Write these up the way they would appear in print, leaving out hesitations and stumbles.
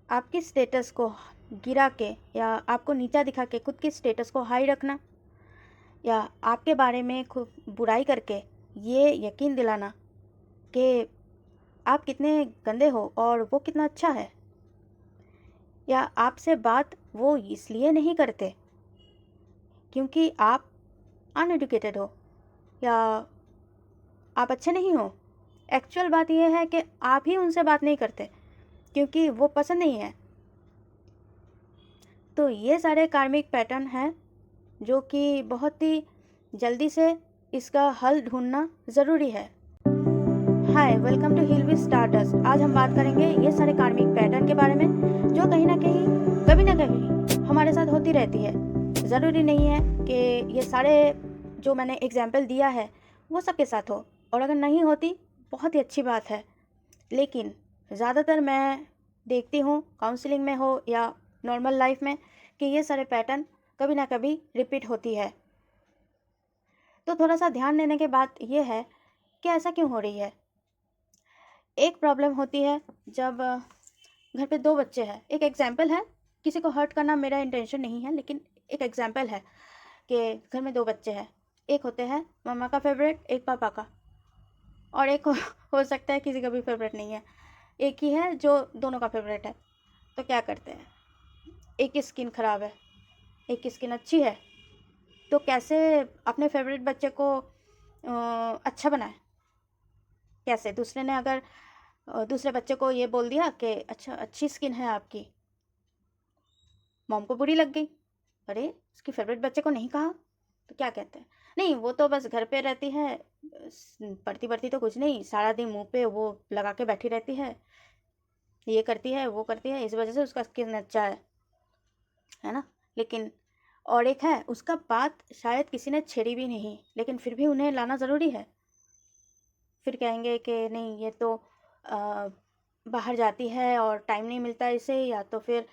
आपकी स्टेटस को गिरा के या आपको नीचा दिखा के खुद की स्टेटस को हाई रखना, या आपके बारे में खूब बुराई करके ये यकीन दिलाना कि आप कितने गंदे हो और वो कितना अच्छा है, या आपसे बात वो इसलिए नहीं करते क्योंकि आप अनएडुकेटेड हो या आप अच्छे नहीं हो। एक्चुअल बात यह है कि आप ही उनसे बात नहीं करते क्योंकि वो पसंद नहीं है। तो ये सारे कार्मिक पैटर्न हैं जो कि बहुत ही जल्दी से इसका हल ढूंढना ज़रूरी है। Hi, welcome to heal with stardust. आज हम बात करेंगे ये सारे कार्मिक पैटर्न के बारे में जो कहीं ना कभी हमारे साथ होती रहती है। ज़रूरी नहीं है कि ये सारे जो मैंने एग्जाम्पल दिया है वो सबके साथ हो, और अगर नहीं होती बहुत ही अच्छी बात है। लेकिन ज़्यादातर मैं देखती हूँ काउंसलिंग में हो या नॉर्मल लाइफ में कि ये सारे पैटर्न कभी ना कभी रिपीट होती है। तो थोड़ा सा ध्यान देने के बाद ये है कि ऐसा क्यों हो रही है। एक प्रॉब्लम होती है जब घर पे दो बच्चे हैं। एक एग्जाम्पल है, किसी को हर्ट करना मेरा इंटेंशन नहीं है, लेकिन एक एग्जाम्पल है कि घर में दो बच्चे हैं। एक होते हैं मम्मा का फेवरेट, एक पापा का, और एक हो सकता है किसी का भी फेवरेट नहीं है, एक ही है जो दोनों का फेवरेट है। तो क्या करते हैं, एक की स्किन ख़राब है, एक की स्किन अच्छी है, तो कैसे अपने फेवरेट बच्चे को अच्छा बनाए। कैसे दूसरे ने अगर दूसरे बच्चे को ये बोल दिया कि अच्छा अच्छी स्किन है आपकी, मॉम को बुरी लग गई, अरे उसकी फेवरेट बच्चे को नहीं कहा। तो क्या कहते हैं, नहीं वो तो बस घर पे रहती है, पढ़ती पढ़ती तो कुछ नहीं, सारा दिन मुंह पे वो लगा के बैठी रहती है, ये करती है वो करती है, इस वजह से उसका स्किन अच्छा है ना। लेकिन और एक है, उसका बात शायद किसी ने छेड़ी भी नहीं, लेकिन फिर भी उन्हें लाना ज़रूरी है। फिर कहेंगे कि नहीं ये तो बाहर जाती है और टाइम नहीं मिलता इसे, या तो फिर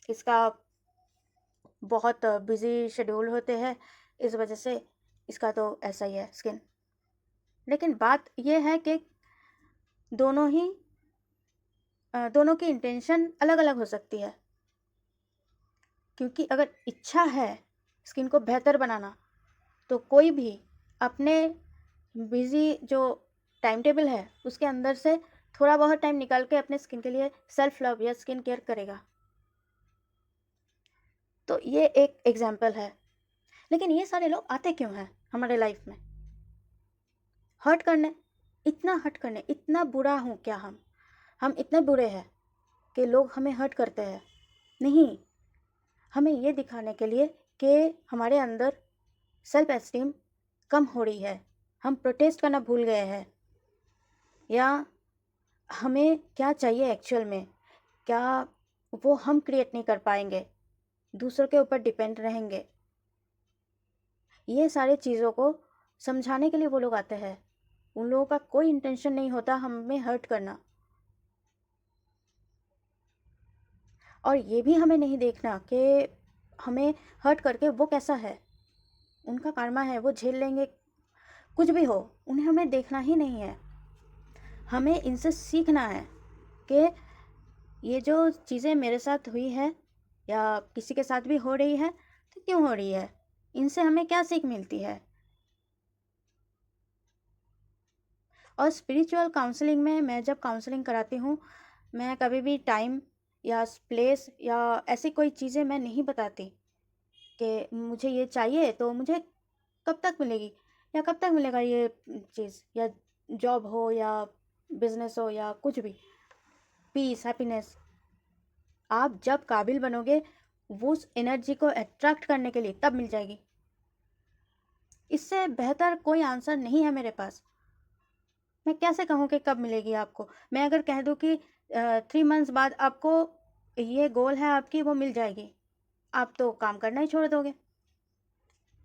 इसका बहुत बिजी शेड्यूल होते हैं, इस वजह से इसका तो ऐसा ही है स्किन। लेकिन बात यह है कि दोनों ही दोनों की इंटेंशन अलग अलग हो सकती है। क्योंकि अगर इच्छा है स्किन को बेहतर बनाना, तो कोई भी अपने बिजी जो टाइम टेबल है उसके अंदर से थोड़ा बहुत टाइम निकाल के अपने स्किन के लिए सेल्फ लव या स्किन केयर करेगा। तो ये एक एग्जाम्पल है। लेकिन ये सारे लोग आते क्यों हैं हमारे लाइफ में? हर्ट करने। इतना हर्ट करने, इतना बुरा हूँ क्या हम इतने बुरे हैं कि लोग हमें हर्ट करते हैं? नहीं, हमें ये दिखाने के लिए कि हमारे अंदर सेल्फ एस्टीम कम हो रही है, हम प्रोटेस्ट करना भूल गए हैं, या हमें क्या चाहिए एक्चुअल में, क्या वो हम क्रिएट नहीं कर पाएंगे, दूसरों के ऊपर डिपेंड रहेंगे। ये सारी चीज़ों को समझाने के लिए वो लोग आते हैं। उन लोगों का कोई इंटेंशन नहीं होता हमें हर्ट करना। और ये भी हमें नहीं देखना कि हमें हर्ट करके वो कैसा है, उनका कर्मा है, वो झेल लेंगे, कुछ भी हो, उन्हें हमें देखना ही नहीं है। हमें इनसे सीखना है कि ये जो चीज़ें मेरे साथ हुई है या किसी के साथ भी हो रही है तो क्यों हो रही है, इनसे हमें क्या सीख मिलती है। और स्पिरिचुअल काउंसलिंग में मैं जब काउंसलिंग कराती हूँ, मैं कभी भी टाइम या प्लेस या ऐसी कोई चीज़ें मैं नहीं बताती कि मुझे ये चाहिए तो मुझे कब तक मिलेगी या कब तक मिलेगा ये चीज़, या जॉब हो या बिजनेस हो या कुछ भी, पीस हैप्पीनेस। आप जब काबिल बनोगे वो उस एनर्जी को अट्रैक्ट करने के लिए, तब मिल जाएगी। इससे बेहतर कोई आंसर नहीं है मेरे पास। मैं कैसे कहूँ कि कब मिलेगी आपको? मैं अगर कह दूँ कि 3 मंथ्स बाद आपको ये गोल है आपकी, वो मिल जाएगी, आप तो काम करना ही छोड़ दोगे।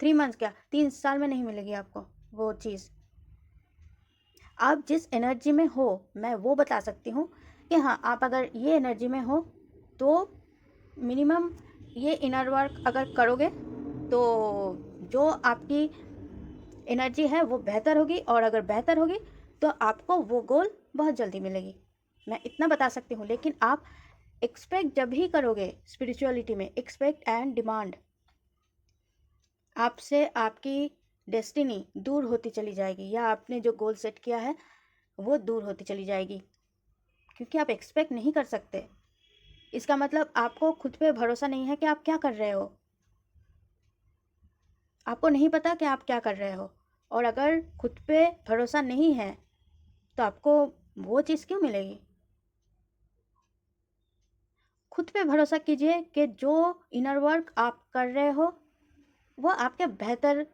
3 मंथ्स क्या, 3 साल में नहीं मिलेगी आपको वो चीज़। आप जिस एनर्जी में हो, मैं वो बता सकती हूँ कि हाँ, आप अगर ये एनर्जी में हो तो मिनिमम ये इनर वर्क अगर करोगे तो जो आपकी एनर्जी है वो बेहतर होगी, और अगर बेहतर होगी तो आपको वो गोल बहुत जल्दी मिलेगी। मैं इतना बता सकती हूँ। लेकिन आप एक्सपेक्ट जब ही करोगे स्पिरिचुअलिटी में, एक्सपेक्ट एंड डिमांड, आपसे आपकी डेस्टिनी दूर होती चली जाएगी, या आपने जो गोल सेट किया है वो दूर होती चली जाएगी, क्योंकि आप एक्सपेक्ट नहीं कर सकते। इसका मतलब आपको खुद पे भरोसा नहीं है कि आप क्या कर रहे हो, आपको नहीं पता कि आप क्या कर रहे हो। और अगर खुद पे भरोसा नहीं है तो आपको वो चीज़ क्यों मिलेगी। खुद पे भरोसा कीजिए कि जो इनर वर्क आप कर रहे हो वो आपके बेहतर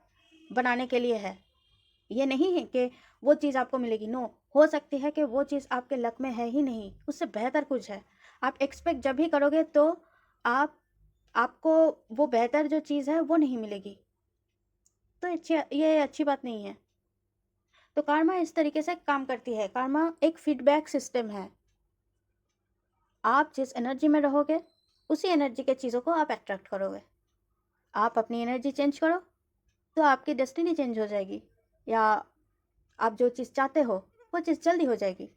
बनाने के लिए है। ये नहीं है कि वो चीज़ आपको मिलेगी, नो, हो सकती है कि वो चीज़ आपके लक में है ही नहीं, उससे बेहतर कुछ है। आप एक्सपेक्ट जब भी करोगे तो आपको वो बेहतर जो चीज़ है वो नहीं मिलेगी, तो ये अच्छी बात नहीं है। तो कार्मा इस तरीके से काम करती है। कार्मा एक फीडबैक सिस्टम है। आप जिस एनर्जी में रहोगे उसी एनर्जी के चीज़ों को आप अट्रैक्ट करोगे। आप अपनी एनर्जी चेंज करो तो आपकी डेस्टिनी चेंज हो जाएगी, या आप जो चीज़ चाहते हो वो चीज़ जल्दी हो जाएगी।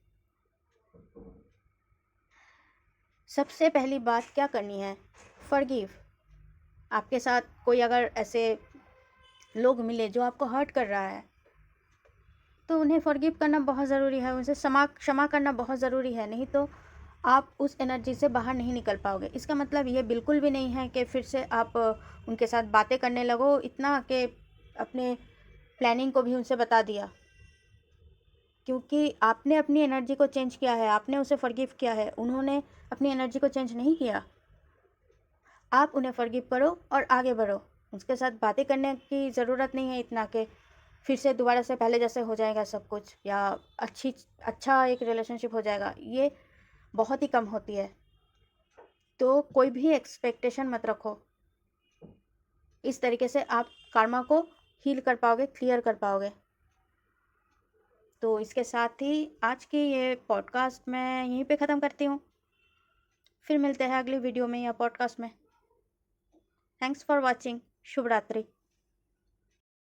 सबसे पहली बात क्या करनी है, फॉरगिव। आपके साथ कोई अगर ऐसे लोग मिले जो आपको हर्ट कर रहा है तो उन्हें फॉरगिव करना बहुत ज़रूरी है, उनसे क्षमा करना बहुत ज़रूरी है, नहीं तो आप उस एनर्जी से बाहर नहीं निकल पाओगे। इसका मतलब ये बिल्कुल भी नहीं है कि फिर से आप उनके साथ बातें करने लगो, इतना कि अपने प्लानिंग को भी उनसे बता दिया, क्योंकि आपने अपनी एनर्जी को चेंज किया है, आपने उसे फॉरगिव किया है, उन्होंने अपनी एनर्जी को चेंज नहीं किया। आप उन्हें फॉरगिव करो और आगे बढ़ो। उसके साथ बातें करने की ज़रूरत नहीं है इतना कि फिर से दोबारा से पहले जैसे हो जाएगा सब कुछ, या अच्छा एक रिलेशनशिप हो जाएगा, ये बहुत ही कम होती है। तो कोई भी एक्सपेक्टेशन मत रखो। इस तरीके से आप कार्मा को हील कर पाओगे, क्लियर कर पाओगे। तो इसके साथ ही आज की ये पॉडकास्ट मैं यहीं पे ख़त्म करती हूँ। फिर मिलते हैं अगली वीडियो में या पॉडकास्ट में। Thanks for watching. शुभ रात्रि।